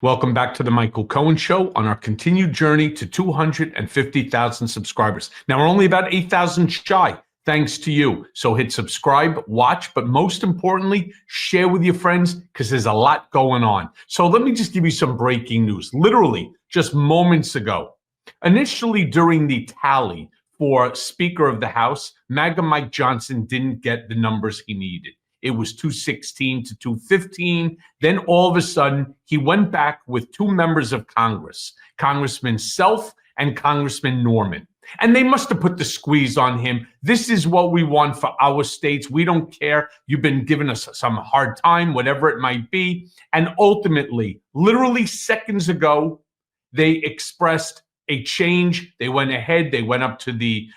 Welcome back to the Michael Cohen Show on our continued journey to 250,000 subscribers. Now, we're only about 8,000 shy, thanks to you. So hit subscribe, watch, but most importantly, share with your friends because there's a lot going on. So let me just give you some breaking news. Literally, just moments ago, initially during the tally for Speaker of the House, MAGA Mike Johnson didn't get the numbers he needed. It was 216 to 215. Then all of a sudden, he went back with two members of Congress, Congressman Self and Congressman Norman. And they must have put the squeeze on him. This is what we want for our states. We don't care. You've been giving us some hard time, whatever it might be. And ultimately, literally seconds ago, they expressed a change. They went ahead, they went up to the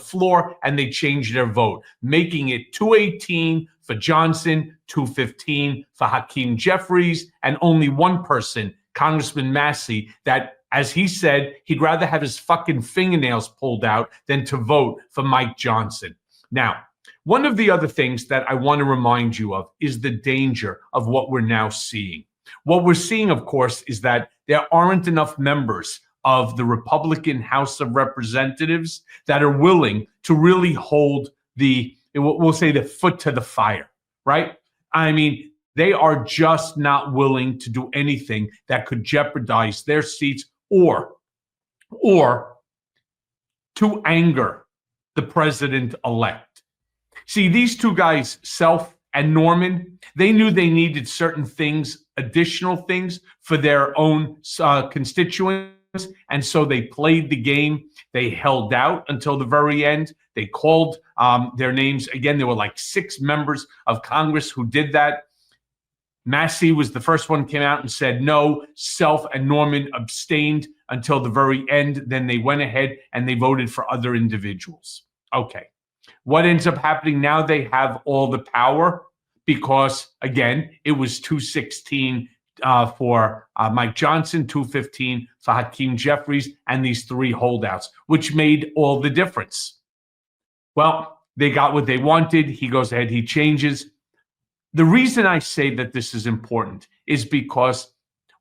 floor, and they changed their vote, making it 218 for Johnson, 215 for Hakeem Jeffries, and only one person, Congressman Massey, that, as he said, he'd rather have his fucking fingernails pulled out than to vote for Mike Johnson. Now, one of the other things that I want to remind you of is the danger of what we're now seeing. What we're seeing, of course, is that there aren't enough members of the Republican House of Representatives that are willing to really hold we'll say the foot to the fire, right? I mean, they are just not willing to do anything that could jeopardize their seats or to anger the president-elect. See, these two guys, Self and Norman, they knew they needed certain things, additional things for their own constituents. And so they played the game. They held out until the very end. They called their names. Again, there were like 6 members of Congress who did that. Massey was the first one, came out and said no. Self and Norman abstained until the very end. Then they went ahead and they voted for other individuals. Okay. What ends up happening now? They have all the power because, again, it was 216 for Mike Johnson, 215 for Hakeem Jeffries, and these 3 holdouts, which made all the difference. Well, they got what they wanted. He goes ahead, he changes. The reason I say that this is important is because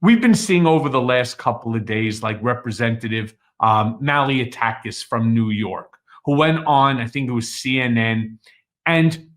we've been seeing over the last couple of days, like Representative Malliotakis from New York, who went on, I think it was CNN, and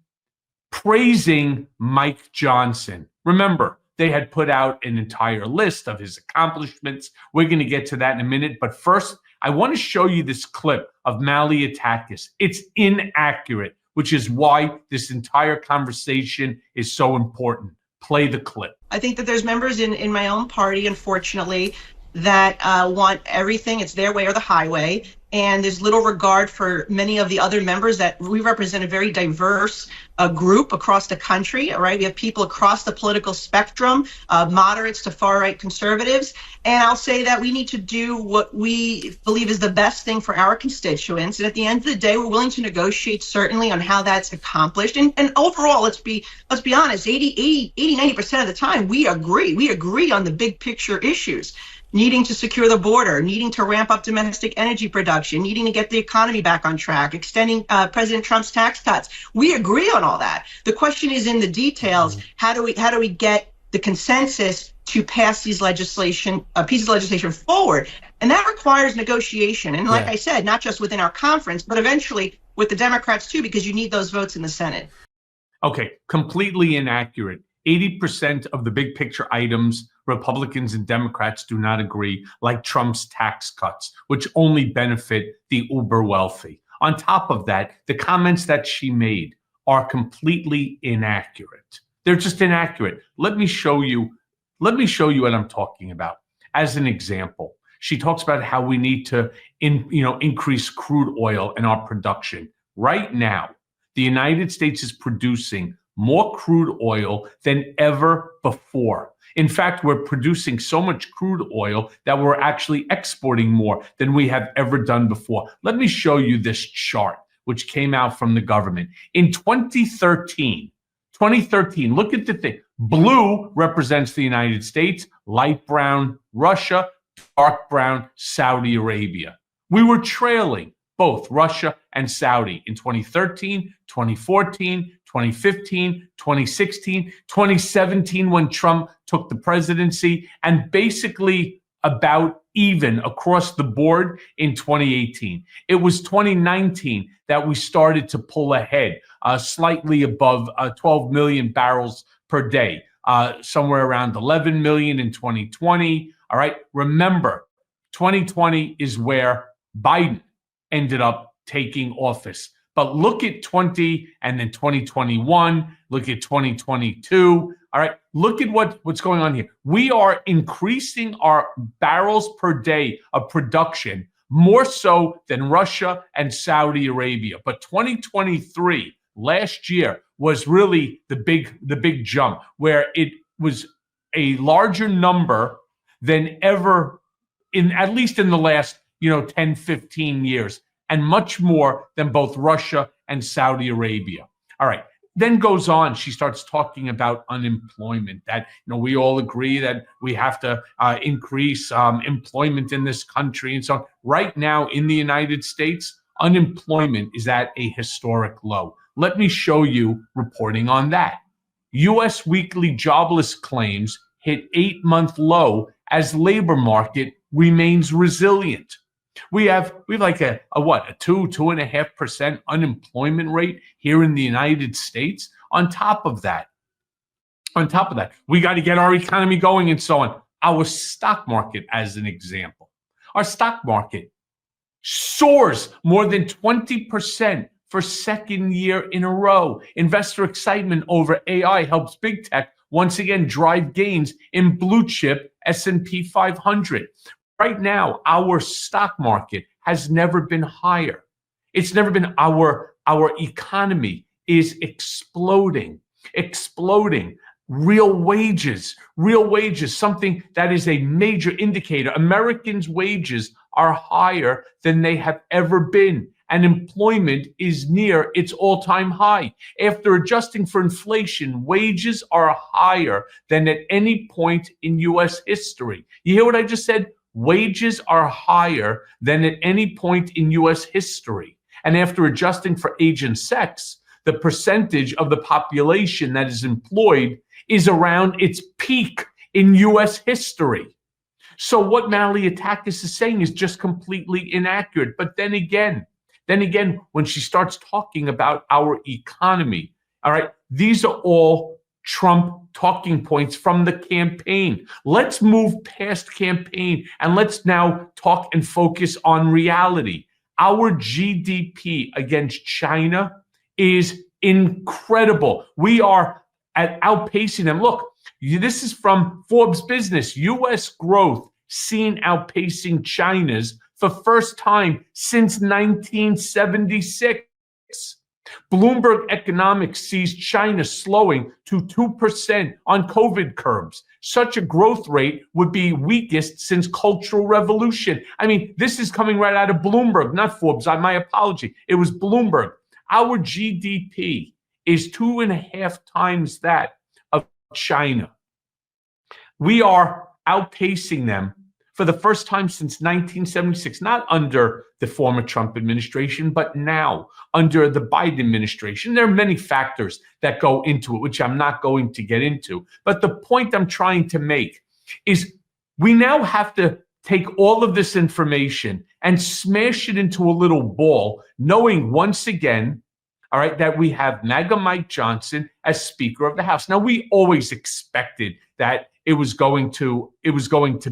praising Mike Johnson. Remember, they had put out an entire list of his accomplishments. We're going to get to that in a minute. But first, I want to show you this clip of Malliotakis. It's inaccurate, which is why this entire conversation is so important. Play the clip. I think that there's members in my own party, unfortunately, that want everything. It's their way or the highway. And there's little regard for many of the other members that we represent a very diverse group across the country, all right? We have people across the political spectrum, moderates to far-right conservatives. And I'll say that we need to do what we believe is the best thing for our constituents. And at the end of the day, we're willing to negotiate certainly on how that's accomplished. And overall, let's be honest, 90% of the time, we agree. We agree on the big picture issues. Needing to secure the border, needing to ramp up domestic energy production, needing to get the economy back on track, extending President Trump's tax cuts. We agree on all that. The question is in the details. How do we get the consensus to pass these pieces of legislation forward? And that requires negotiation. And like I said, not just within our conference, but eventually with the Democrats too, because you need those votes in the Senate. Okay, completely inaccurate. 80% of the big picture items, Republicans and Democrats do not agree, like Trump's tax cuts, which only benefit the uber wealthy. On top of that, the comments that she made are completely inaccurate. They're just inaccurate. Let me show you what I'm talking about. As an example, she talks about how we need to increase crude oil in our production. Right now, the United States is producing more crude oil than ever before. In fact, we're producing so much crude oil that we're actually exporting more than we have ever done before. Let me show you this chart, which came out from the government. In 2013, look at the thing. Blue represents the United States, light brown, Russia, dark brown, Saudi Arabia. We were trailing both Russia and Saudi in 2013, 2014, 2015, 2016, 2017 when Trump took the presidency, and basically about even across the board in 2018. It was 2019 that we started to pull ahead, slightly above 12 million barrels per day, somewhere around 11 million in 2020. All right, remember, 2020 is where Biden ended up taking office. But look at 20 and then 2021, look at 2022. All right, look at what's going on here. We are increasing our barrels per day of production more so than Russia and Saudi Arabia. But 2023, last year, was really the big jump, where it was a larger number than ever at least in the last 10, 15 years, and much more than both Russia and Saudi Arabia. All right. Then goes on, she starts talking about unemployment, that we all agree that we have to increase employment in this country and so on. Right now in the United States, unemployment is at a historic low. Let me show you reporting on that. U.S. weekly jobless claims hit 8-month low as labor market remains resilient. We have like a 2.5% unemployment rate here in the United States. On top of that, we got to get our economy going and so on. Our stock market, as an example, our stock market soars more than 20% for second year in a row. Investor excitement over AI helps big tech once again drive gains in blue chip S&P 500. Right now, our stock market has never been higher. It's never been. Our economy is exploding. Real wages, something that is a major indicator. Americans' wages are higher than they have ever been, and employment is near its all-time high. After adjusting for inflation, wages are higher than at any point in U.S. history. You hear what I just said? Wages are higher than at any point in U.S. history. And after adjusting for age and sex, the percentage of the population that is employed is around its peak in U.S. history. So what Malliotakis is saying is just completely inaccurate. But then again, when she starts talking about our economy, all right, these are all Trump talking points from the campaign. Let's move past campaign and let's now talk and focus on reality. Our GDP against China is incredible. We are outpacing them. Look, this is from Forbes Business. U.S. growth seen outpacing China's for first time since 1976. Bloomberg Economics sees China slowing to 2% on COVID curbs. Such a growth rate would be weakest since Cultural Revolution. I mean, this is coming right out of Bloomberg, not Forbes. My apology. It was Bloomberg. Our GDP is 2.5 times that of China. We are outpacing them for the first time since 1976, not under the former Trump administration, but now under the Biden administration. There are many factors that go into it, which I'm not going to get into. But the point I'm trying to make is we now have to take all of this information and smash it into a little ball, knowing once again, all right, that we have MAGA Mike Johnson as Speaker of the House. Now, we always expected that it was going to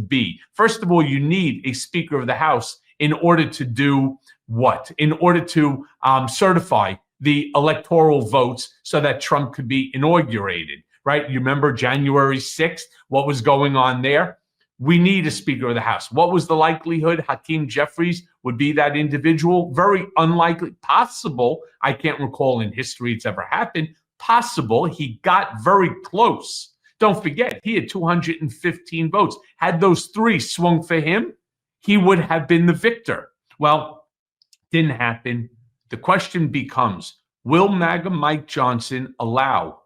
be. First of all, you need a Speaker of the House in order to do what? In order to certify the electoral votes so that Trump could be inaugurated, right? You remember January 6th, what was going on there? We need a Speaker of the House. What was the likelihood Hakeem Jeffries would be that individual? Very unlikely. Possible. I can't recall in history it's ever happened. Possible. He got very close. Don't forget, he had 215 votes. Had those three swung for him, he would have been the victor. Well, didn't happen. The question becomes, will MAGA Mike Johnson allow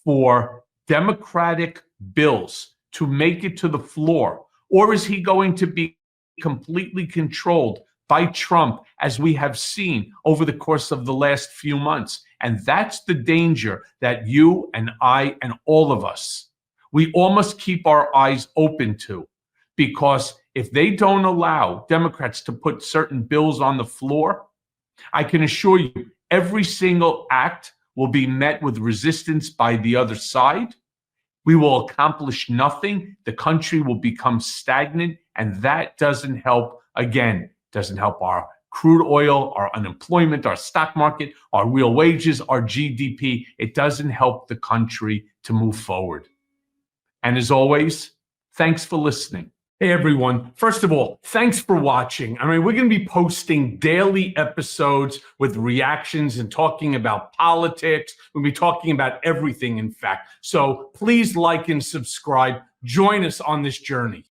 for Democratic bills to make it to the floor? Or is he going to be completely controlled by Trump, as we have seen over the course of the last few months. And that's the danger that you and I and all of us, we all must keep our eyes open to, because if they don't allow Democrats to put certain bills on the floor, I can assure you every single act will be met with resistance by the other side. We will accomplish nothing. The country will become stagnant, and that doesn't help, again, doesn't help our crude oil, our unemployment, our stock market, our real wages, our GDP. It doesn't help the country to move forward. And as always, thanks for listening. Hey, everyone. First of all, thanks for watching. I mean, we're going to be posting daily episodes with reactions and talking about politics. We'll be talking about everything, in fact. So please like and subscribe. Join us on this journey.